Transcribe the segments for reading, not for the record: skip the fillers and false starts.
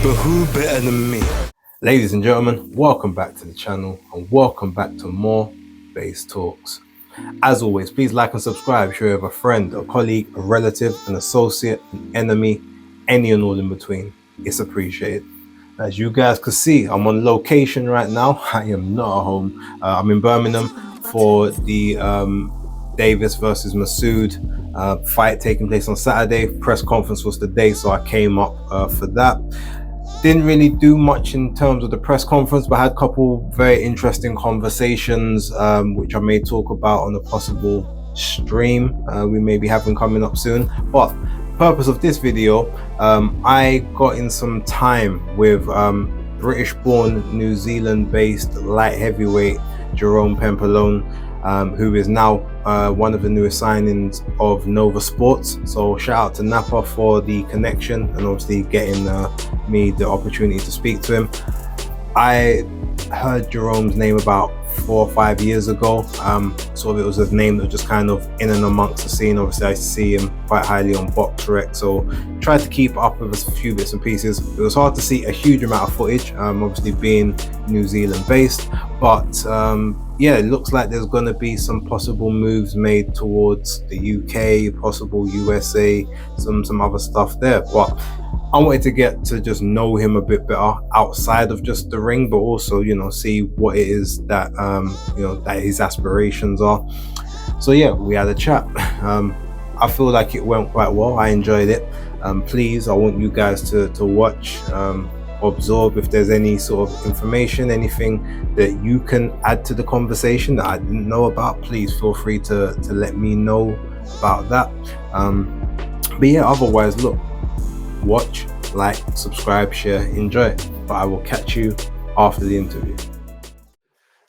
But who better than me? Ladies and gentlemen, welcome back to the channel and welcome back to more Base Talks. As always, please like and subscribe. Share with a friend, a colleague, a relative, an associate, an enemy, any and all in between. It's appreciated. As you guys can see, I'm on location right now. I am not at home. I'm in Birmingham for the Davis versus Masood fight taking place on Saturday. Press conference was today, so I came up for that. Didn't really do much in terms of the press conference, but had a couple very interesting conversations, which I may talk about on a possible stream we may be having coming up soon. But purpose of this video, I got in some time with British-born, New Zealand-based light heavyweight Jerome Pampellone, who is now one of the newest signings of Nova Sports. So shout out to Napa for the connection and obviously getting me the opportunity to speak to him. I heard Jerome's name about 4 or 5 years ago. Sort of it was a name that was just kind of in and amongst the scene. Obviously I see him quite highly on BoxRec, so tried to keep up with a few bits and pieces. It was hard to see a huge amount of footage, obviously being New Zealand based, but yeah, it looks like there's going to be some possible moves made towards the UK, possible USA, some other stuff there. But I wanted to get to just know him a bit better outside of just the ring, but also, you know, see what it is that you know, that his aspirations are. So yeah, we had a chat. I feel like it went quite well. I enjoyed it. Please, I want you guys to watch, absorb. If there's any sort of information, anything that you can add to the conversation that I didn't know about, please feel free to let me know about that. But yeah, otherwise, look, watch, like, subscribe, share, enjoy. But I will catch you after the interview.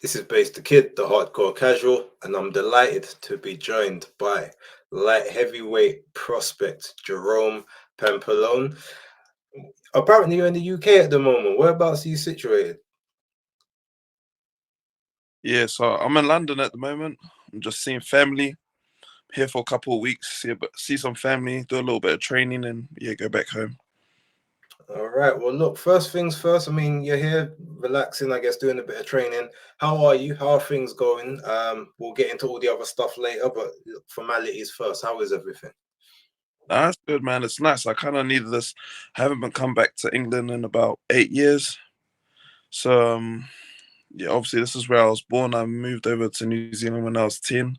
This is Base the Kid, the hardcore casual, and I'm delighted to be joined by light heavyweight prospect Jerome Pampellone. Apparently you're in the UK at the moment. Whereabouts are you situated? Yeah, so I'm in London at the moment. I'm just seeing family. Here for a couple of weeks, see some family, do a little bit of training, and yeah, go back home. All right. Well, look, first things first. I mean, you're here relaxing, I guess, doing a bit of training. How are you? How are things going? We'll get into all the other stuff later, but formalities first. How is everything? That's good, man. It's nice. I kind of needed this. I haven't been come back to England in about 8 years. So, yeah, obviously this is where I was born. I moved over to New Zealand when I was 10.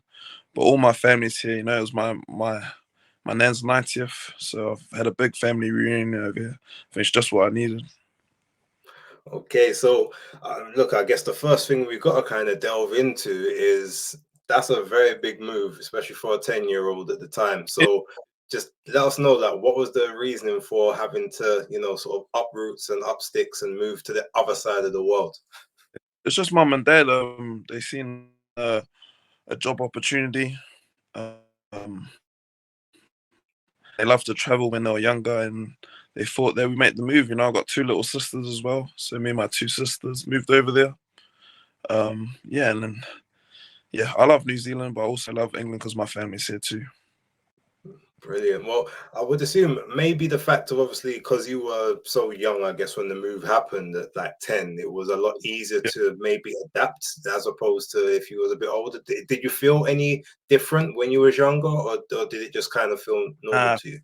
But all my family's here. You know, it was my nan's 90th. So I've had a big family reunion over here. I think it's just what I needed. Okay, so look, I guess the first thing we've got to kind of delve into is that's a very big move, especially for a 10-year-old at the time. So just let us know that what was the reasoning for having to, you know, sort of uproots and up sticks and move to the other side of the world? It's just mum and dad. They seen a job opportunity. They loved to travel when they were younger, and they thought that we make the move. You know, I've got 2 little sisters as well. So me and my 2 sisters moved over there. Yeah, and then, yeah, I love New Zealand, but I also love England because my family's here too. Brilliant. Well, I would assume maybe the fact of obviously because you were so young, I guess when the move happened at like 10, it was a lot easier to maybe adapt as opposed to if you was a bit older. Did you feel any different when you was younger, or did it just kind of feel normal to you?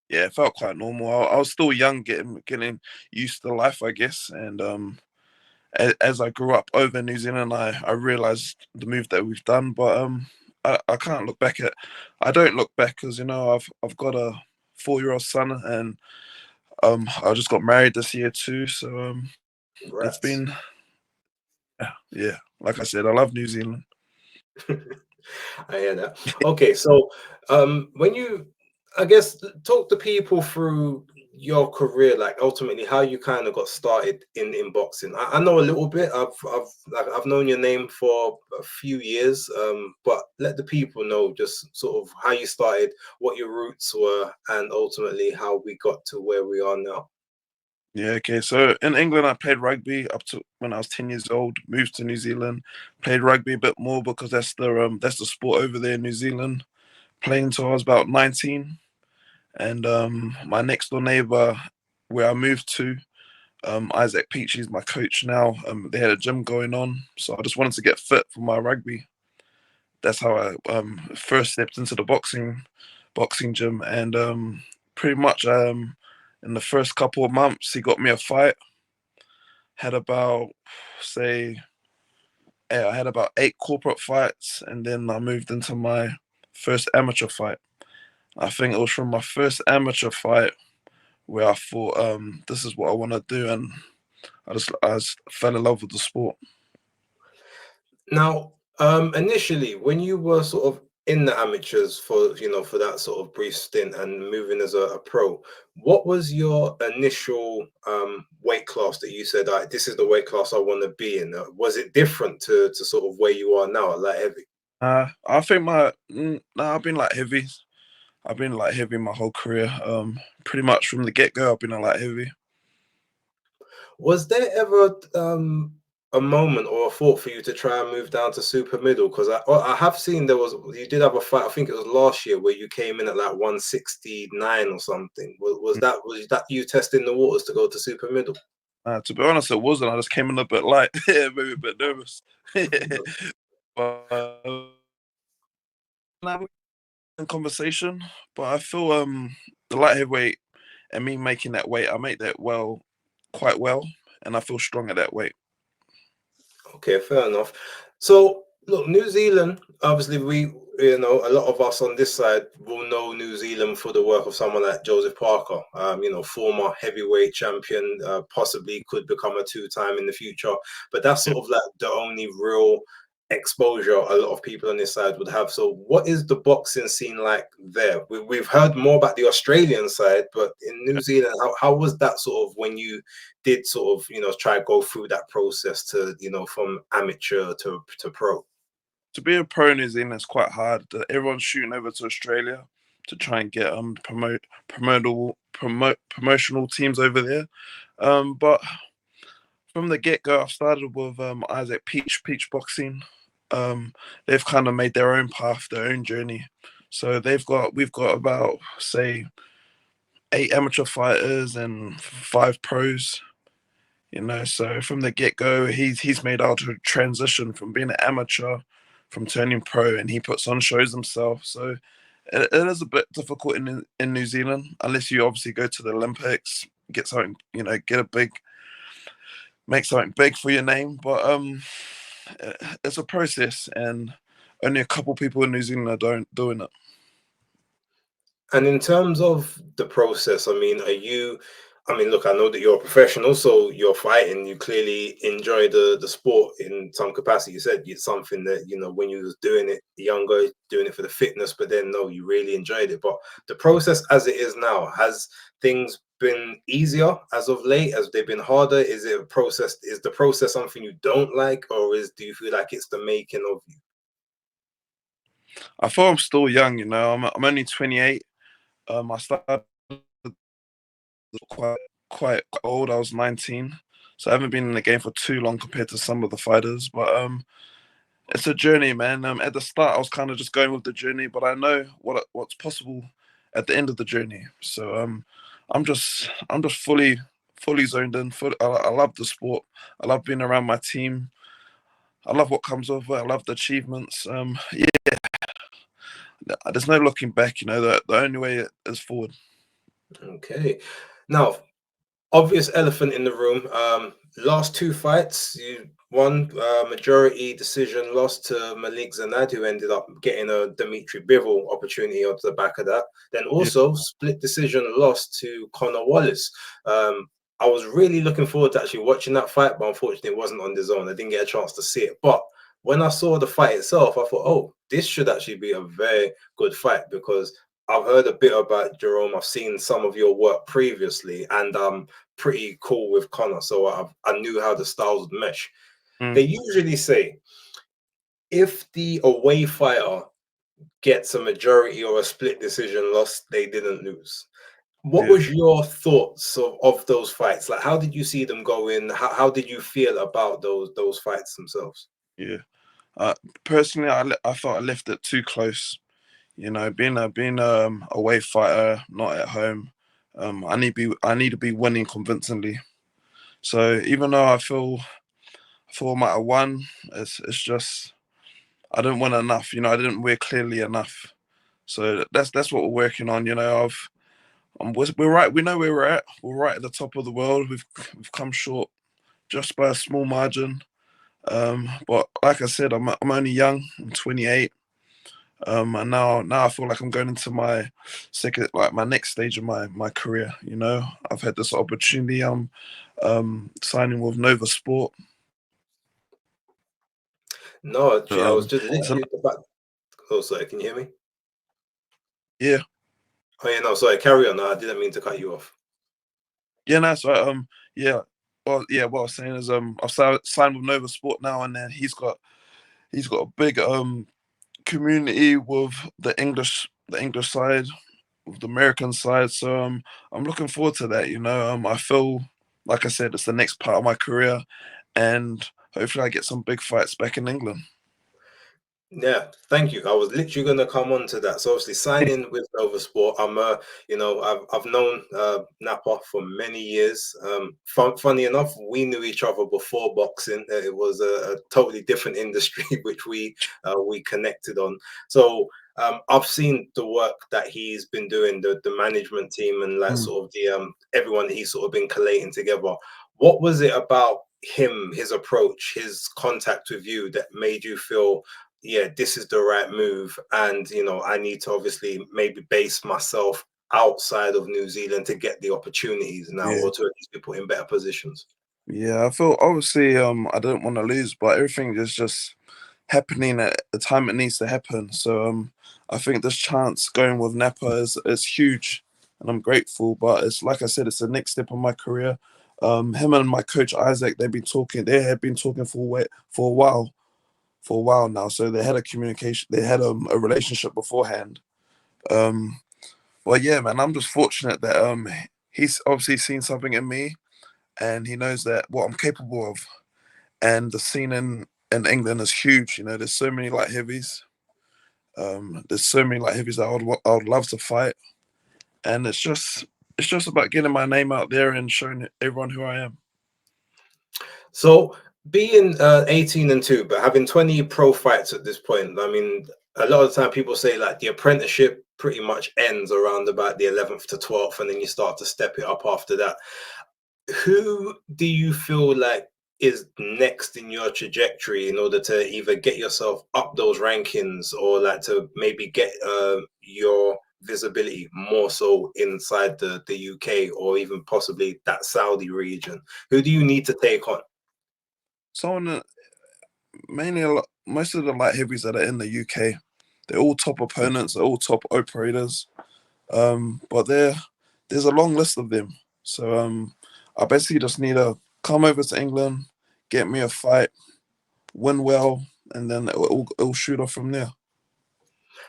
Yeah, it felt quite normal. I was still young, getting used to life, I guess. And as I grew up over in New Zealand, I realized the move that we've done. But I can't look back at. I don't look back because, you know, I've got a 4-year-old son, and I just got married this year too. So it's been, yeah. Like I said, I love New Zealand. I hear that. Okay, so when you, I guess, talk to people through your career, like ultimately how you kind of got started in boxing. I know a little bit. I've known your name for a few years, but let the people know just sort of how you started, what your roots were, and ultimately how we got to where we are now. Yeah, okay. So in England, I played rugby up to when I was 10 years old. Moved to New Zealand, played rugby a bit more because that's the sport over there in New Zealand. Playing until I was about 19, and my next door neighbor where I moved to. Isaac Peachy's my coach now. They had a gym going on, so I just wanted to get fit for my rugby. That's how I first stepped into the boxing gym, and pretty much in the first couple of months, he got me a fight. Had about say I had about 8 corporate fights, and then I moved into my first amateur fight. I think it was from my first amateur fight where I thought, this is what I want to do, and I just fell in love with the sport. Now, initially, when you were sort of in the amateurs for for that sort of brief stint and moving as a pro, what was your initial weight class that you said, this is the weight class I want to be in? Was it different to sort of where you are now at light heavy? I think I've been like heavy. I've been like heavy my whole career. Pretty much from the get go, I've been a light heavy. Was there ever a moment or a thought for you to try and move down to super middle? Because I have seen you did have a fight. I think it was last year where you came in at like 169 or something. Was that you testing the waters to go to super middle? To be honest, it wasn't. I just came in a bit light, maybe a bit nervous. But now we're in conversation. But I feel the light heavyweight and me making that weight, I make that quite well, and I feel strong at that weight. Okay, fair enough. So, look, New Zealand, obviously, a lot of us on this side will know New Zealand for the work of someone like Joseph Parker, former heavyweight champion, possibly could become a two-time in the future. But that's sort of like the only real exposure a lot of people on this side would have. So, what is the boxing scene like there? We've heard more about the Australian side, but in New Zealand, how was that sort of when you did sort of try to go through that process to from amateur to pro? To be a pro in New Zealand is quite hard. Everyone's shooting over to Australia to try and get promotional teams over there. But from the get go, I've started with Isaac Peach Boxing. They've kind of made their own path, their own journey. So we've got about say 8 amateur fighters and 5 pros. So from the get go, he's made out to transition from being an amateur, from turning pro, and he puts on shows himself. So it is a bit difficult in New Zealand unless you obviously go to the Olympics, get something, make something big for your name. But it's a process, and only a couple people in New Zealand are doing it. And in terms of the process, look, I know that you're a professional, so you're fighting, you clearly enjoy the sport in some capacity. You said it's something that, when you was doing it younger, doing it for the fitness, but then no, you really enjoyed it. But the process as it is now, has things been easier as of late? Has they been harder? Is the process something you don't like, or do you feel like it's the making of you? I feel I'm still young, I'm only 28. I started quite quite old. I was 19, so I haven't been in the game for too long compared to some of the fighters. But it's a journey, man. At the start, I was kind of just going with the journey, but I know what's possible at the end of the journey. So I'm just fully zoned in. I love the sport. I love being around my team. I love what comes with it. I love the achievements. Yeah, there's no looking back. The only way is forward. Okay. Now, obvious elephant in the room. Last two fights, you won majority decision, lost to Malik Zanad, who ended up getting a Dimitri Bivol opportunity off the back of that. Then Yeah. also split decision, lost to Connor Wallace. I was really looking forward to actually watching that fight, but unfortunately, it wasn't on the zone. I didn't get a chance to see it. But when I saw the fight itself, I thought, oh, this should actually be a very good fight because I've heard a bit about Jerome. I've seen some of your work previously, and I'm pretty cool with Connor, so I knew how the styles would mesh. Mm, They usually say if the away fighter gets a majority or a split decision loss, they didn't lose. What yeah. was your thoughts of those fights? Like, how did you see them go in? How did you feel about those fights themselves? Yeah. Uh, Personally, I thought I left it too close. Being a away fighter, not at home. I need to be winning convincingly. So even though I feel I might have won, it's just I didn't win enough. You know, I didn't wear clearly enough. So that's what we're working on. You know, we're right. We know where we're at. We're right at the top of the world. We've come short just by a small margin. But like I said, I'm only young. I'm 28. And now I feel like I'm going into my second, like my next stage of my career. You know, I've had this opportunity. I'm signing with Oversport. No, actually, I was just So literally about. Oh, sorry. Can you hear me? yeah, Oh, yeah, no, sorry. Carry on. No, I didn't mean to cut you off. yeah, no, so yeah. Well, yeah. What I was saying is, I've signed with Oversport now, and then he's got a big community with the English side, with the American side. So I'm looking forward to that. You know, I feel like I said, it's the next part of my career, and hopefully I get some big fights back in England. Yeah, thank you. I was literally going to come on to that. So obviously signing with Oversport, I've known Napa for many years. Funny enough, we knew each other before boxing. It was a totally different industry which we connected on. So I've seen the work that he's been doing, the management team, and like Mm. sort of the everyone that he's sort of been collating together. What was it about him, his approach, his contact with you that made you feel, yeah, this is the right move, and I need to obviously maybe base myself outside of New Zealand to get the opportunities now, Yeah. or to at least be put in better positions? Yeah, I feel obviously I don't want to lose, but everything is just happening at the time it needs to happen. So I think this chance going with Napa is huge, and I'm grateful. But it's like I said, it's the next step of my career. Him and my coach Isaac, they've been talking. They have been talking for a while, for a while now. So they had a communication. They had a relationship beforehand. Um, well, yeah, man, I'm just fortunate that he's obviously seen something in me, and he knows that what I'm capable of. And the scene in England is huge. You know, there's so many light heavies. There's so many light heavies that I would love to fight, and it's just about getting my name out there and showing everyone who I am. So being 18 and 2, but having 20 pro fights at this point, I mean, a lot of the time people say like the apprenticeship pretty much ends around about the 11th to 12th, and then you start to step it up after that. Who do you feel like is next in your trajectory in order to either get yourself up those rankings, or like to maybe get your visibility more so inside the UK, or even possibly that Saudi region? Who do you need to take on? So mainly most of the light heavies that are in the UK, they're all top opponents, they're all top operators. But there's a long list of them. So I basically just need to come over to England, get me a fight, win well, and then it'll shoot off from there.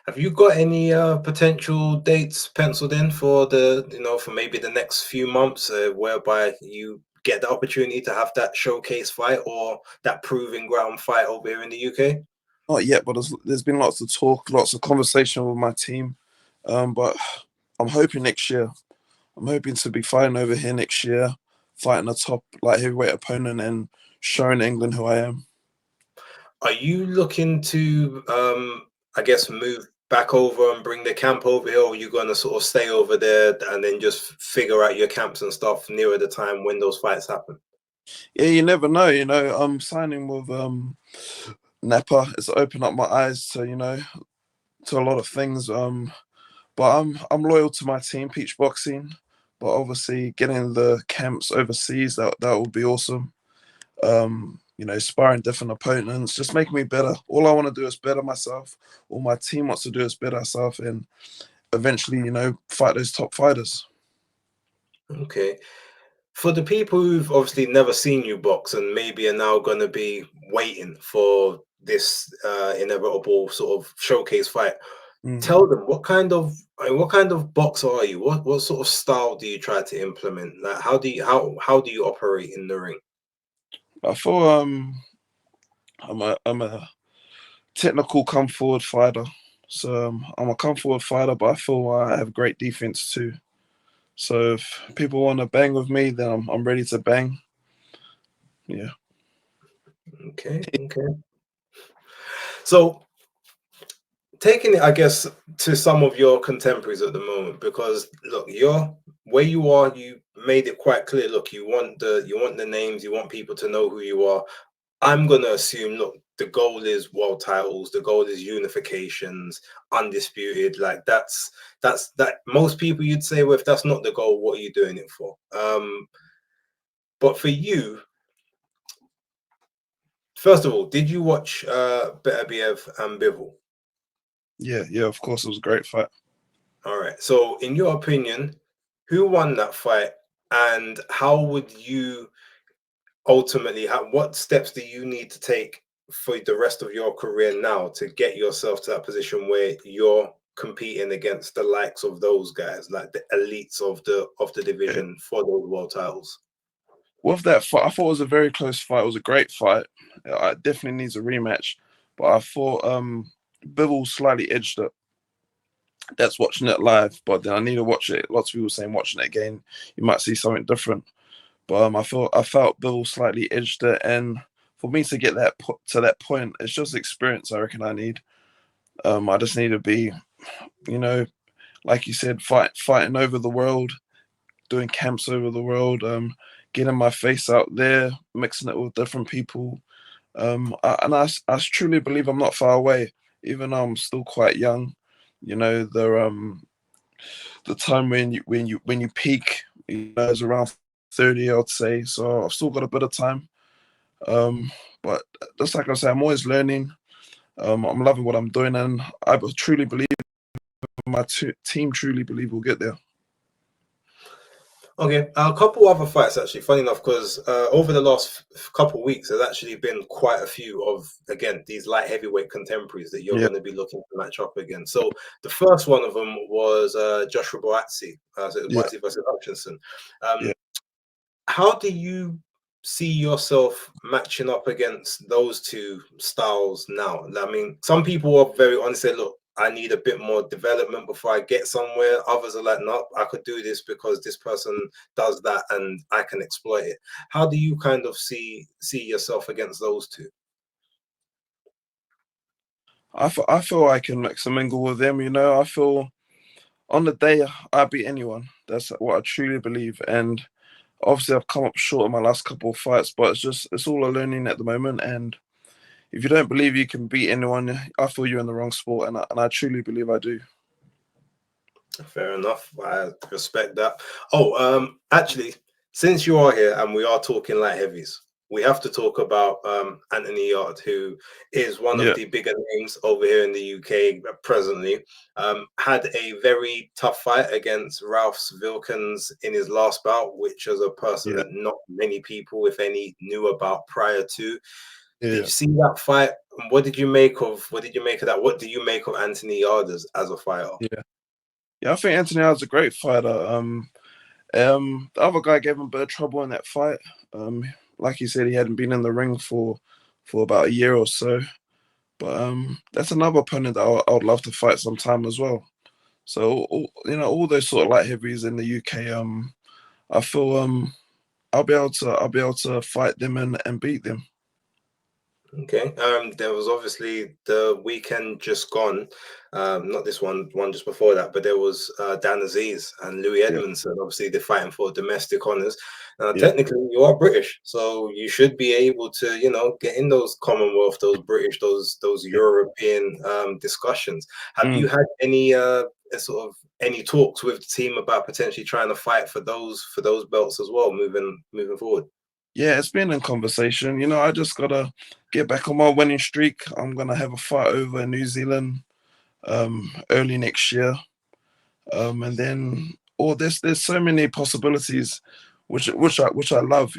Have you got any potential dates penciled in for for maybe the next few months, whereby you get the opportunity to have that showcase fight or that proving ground fight over here in the UK? Not yet, but there's been lots of talk, lots of conversation with my team. But I'm hoping next year. I'm hoping to be fighting over here next year, fighting a top light heavyweight opponent and showing England who I am. Are you looking to, I guess, move back over and bring the camp over here, or are you going to sort of stay over there and then just figure out your camps and stuff nearer the time when those fights happen? Yeah, you never know. You know, I'm signing with Napa. It's opened up my eyes to to a lot of things. But I'm loyal to my team, Peach Boxing. But obviously, getting the camps overseas that would be awesome. Sparring different opponents, just making me better. All I want to do is better myself. All my team wants to do is better ourselves, and eventually, fight those top fighters. Okay. For the people who've obviously never seen you box and maybe are now going to be waiting for this inevitable sort of showcase fight, Mm. tell them what kind of boxer are you? What sort of style do you try to implement? Like how do you operate in the ring? I feel I'm a technical come forward fighter. So I'm a come forward fighter, but I feel I have great defense too. So if people want to bang with me, then I'm ready to bang. Yeah. Okay, okay. So taking it, I guess, to some of your contemporaries at the moment, because look, you're where you are, you made it quite clear. Look, you want the names, you want people to know who you are. I'm gonna assume, look, the goal is world titles, the goal is unifications, undisputed. Like that's that most people you'd say, well, if that's not the goal, what are you doing it for? But for you, first of all, did you watch Beterbiev and Bivol? Yeah, yeah, of course, it was a great fight. All right. So, in your opinion, who won that fight, and how would you ultimately? What steps do you need to take for the rest of your career now to get yourself to that position where you're competing against the likes of those guys, like the elites of the Yeah. division for those world titles? With that fight, I thought it was a very close fight. It was a great fight. It definitely needs a rematch. But I thought Bivol slightly edged it. That's watching it live, but then I need to watch it. Lots of people saying watching it again, you might see something different. But I felt Bivol slightly edged it, and for me to get to that point, it's just experience. I reckon I need. I just need to be, you know, like you said, fighting over the world, doing camps over the world, getting my face out there, mixing it with different people. I truly believe I'm not far away, even though I'm still quite young. You know, the time when you peak, is around 30, I'd say. So I've still got a bit of time. Um, but just like I say, I'm always learning. I'm loving what I'm doing, and I truly believe my team truly believe we'll get there. Okay, a couple other fights actually. Funny enough, because over the last couple weeks, there's actually been quite a few of again these light heavyweight contemporaries that you're Yeah, going to be looking to match up against. So the first one of them was Joshua Boatsi, so it was yeah, Boatsi versus Hutchinson. yeah. How do you see yourself matching up against those two styles now? I mean, some people are very honest, say, look, I need a bit more development before I get somewhere. Others are like, no, I could do this because this person does that and I can exploit it. How do you kind of see yourself against those two? I feel I can mix and mingle with them. I feel on the day I beat anyone. That's what I truly believe. And obviously, I've come up short in my last couple of fights, but it's all a learning at the moment. And if you don't believe you can beat anyone, I feel you're in the wrong sport, and I truly believe I do. Fair enough. I respect that. Oh, actually, since you are here and we are talking light heavies, we have to talk about Anthony Yarde, who is one of Yeah, the bigger names over here in the UK presently. Had a very tough fight against Ralph Vilkins in his last bout, which was a person yeah, that not many people, if any, knew about prior to. Did yeah, you see that fight? What did you make of that? What do you make of Anthony Yarde as a fighter? yeah, yeah. I think Anthony Howard's a great fighter. The other guy gave him a bit of trouble in that fight. Um, like he said, he hadn't been in the ring for about a year or so. But that's another opponent that I would love to fight sometime as well. So all those sort of light heavies in the UK, I feel I'll be able to fight them and beat them. Okay. There was obviously the weekend just gone. Not this one just before that, but there was Dan Aziz and Louis Yeah, Edmondson. Obviously, they're fighting for domestic honors. yeah, Technically, you are British, so you should be able to, get in those Commonwealth, those British, those yeah. European discussions. Have you Mm. had any sort of any talks with the team about potentially trying to fight for those belts as well, moving forward? Yeah, it's been in conversation. I just gotta get back on my winning streak. I'm gonna have a fight over in New Zealand early next year. And then there's so many possibilities which I love.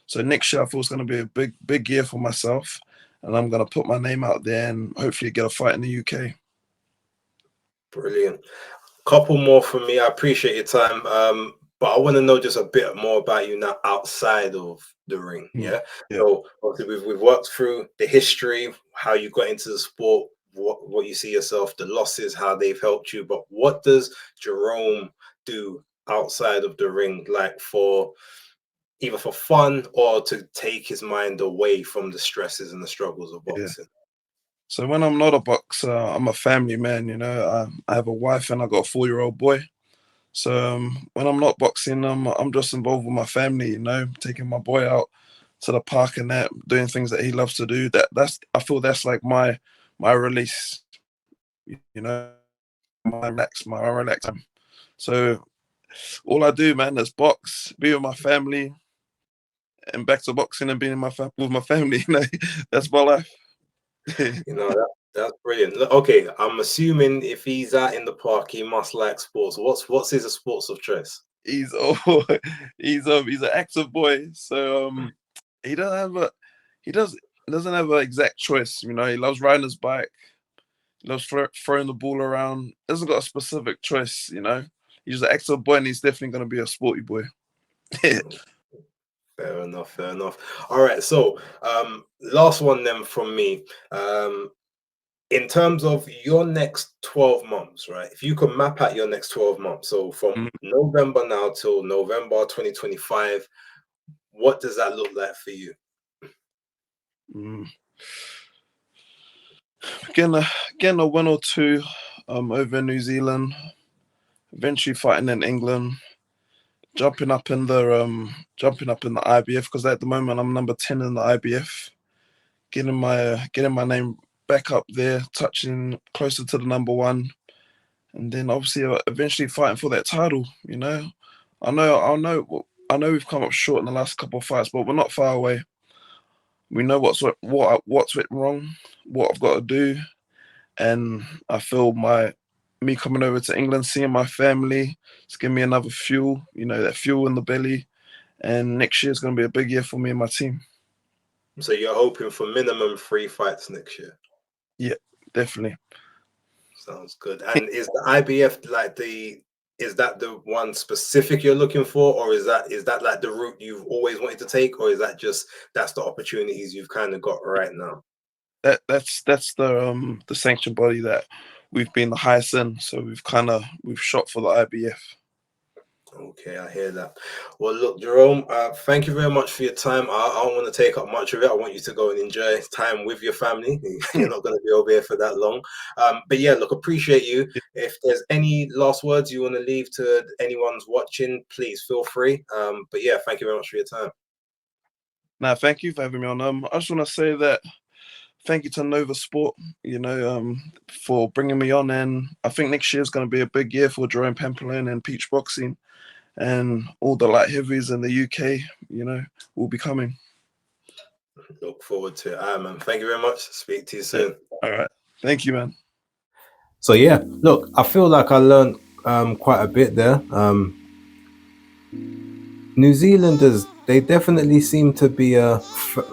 So next year I feel it's going to be a big year for myself, and I'm going to put my name out there and hopefully get a fight in the UK. Brilliant. Couple more from me. I appreciate your time. But I want to know just a bit more about you now outside of the ring. Mm. Yeah. Yeah, So obviously we've worked through the history, how you got into the sport, what you see yourself, the losses, how they've helped you. But what does Jerome do outside of the ring, like for either for fun or to take his mind away from the stresses and the struggles of Yeah. boxing? So when I'm not a boxer, I'm a family man. I have a wife and I got a 4-year-old boy. So when I'm not boxing, I'm just involved with my family. Taking my boy out to the park and that, doing things that he loves to do. I feel that's like my release. My relax time. So all I do, man, is box, be with my family, and back to boxing and being with my family. That's my life. You know, that's brilliant. Okay, I'm assuming if he's out in the park, he must like sports. What's his sports of choice? he's he's an active boy, so he doesn't have a he doesn't have an exact choice. He loves riding his bike, he loves throwing the ball around. Doesn't got a specific choice. He's an active boy, and he's definitely gonna be a sporty boy. Fair enough, fair enough. All right, so last one then from me. In terms of your next 12 months, right? If you could map out your next 12 months, so from November now till November 2025, what does that look like for you? Getting a win or two over in New Zealand, eventually fighting in England, jumping up in the IBF, because at the moment I'm number 10 in the IBF, getting my name back up there, touching closer to the number one, and then obviously eventually fighting for that title. I know we've come up short in the last couple of fights, but we're not far away. We know what's went wrong, what I've got to do, and I feel me coming over to England, seeing my family, it's giving me another fuel, that fuel in the belly. And next year is going to be a big year for me and my team. So you're hoping for minimum 3 fights next year? Yeah, definitely. Sounds good. And is the IBF is that the one specific you're looking for, or is that like the route you've always wanted to take, or is that's the opportunities you've kind of got right now? That's the sanctioned body that we've been the highest in, so we've shot for the IBF. Okay, I hear that. Well, look, Jerome, thank you very much for your time. I don't want to take up much of it. I want you to go and enjoy time with your family. You're not going to be over here for that long. But yeah, look, appreciate you. If there's any last words you want to leave to anyone's watching, please feel free. But yeah, thank you very much for your time. Now, thank you for having me on. I just want to say that thank you to Oversport, for bringing me on. And I think next year is going to be a big year for JEROME Pampellone and Peach Boxing. And all the light heavies in the UK, will be coming. Look forward to it. All right, man. Thank you very much. Speak to you soon. All right. Thank you, man. So yeah, look, I feel like I learned quite a bit there. New Zealanders, they definitely seem to be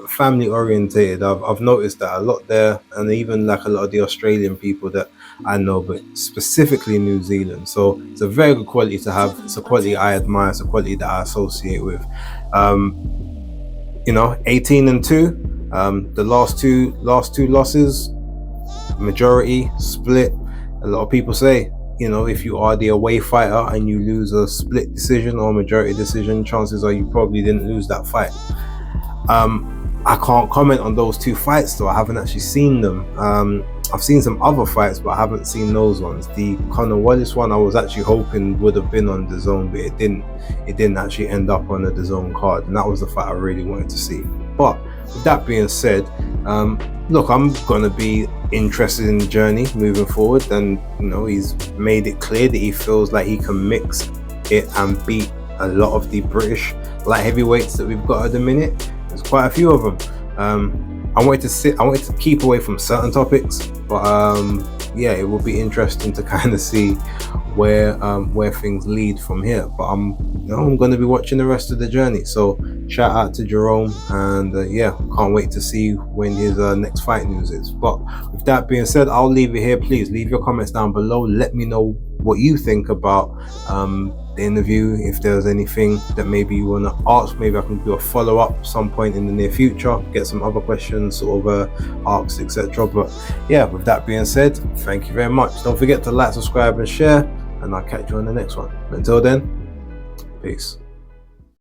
family orientated. I've noticed that a lot there, and even like a lot of the Australian people that I know, but specifically New Zealand. So it's a very good quality to have. It's a quality I admire. It's a quality that I associate with. 18-2. The last two losses, majority split. A lot of people say, if you are the away fighter and you lose a split decision or majority decision, chances are you probably didn't lose that fight. I can't comment on those two fights though. I haven't actually seen them. I've seen some other fights, but I haven't seen those ones. The Conor Wallace one, I was actually hoping would have been on DAZN, but it didn't actually end up on the DAZN card, and that was the fight I really wanted to see. But with that being said, look, I'm gonna be interested in the journey moving forward, and he's made it clear that he feels like he can mix it and beat a lot of the British light heavyweights that we've got at the minute. There's quite a few of them. I wanted to keep away from certain topics, but yeah, it will be interesting to kind of see where things lead from here. But I'm going to be watching the rest of the journey. So shout out to Jerome, and yeah, can't wait to see when his next fight news is. But with that being said, I'll leave it here. Please leave your comments down below. Let me know what you think about the interview. If there's anything that maybe you want to ask, maybe I can do a follow-up some point in the near future, get some other questions sort of asked, etc. But yeah, with that being said, thank you very much. Don't forget to like, subscribe and share, and I'll catch you on the next one. Until then, Peace.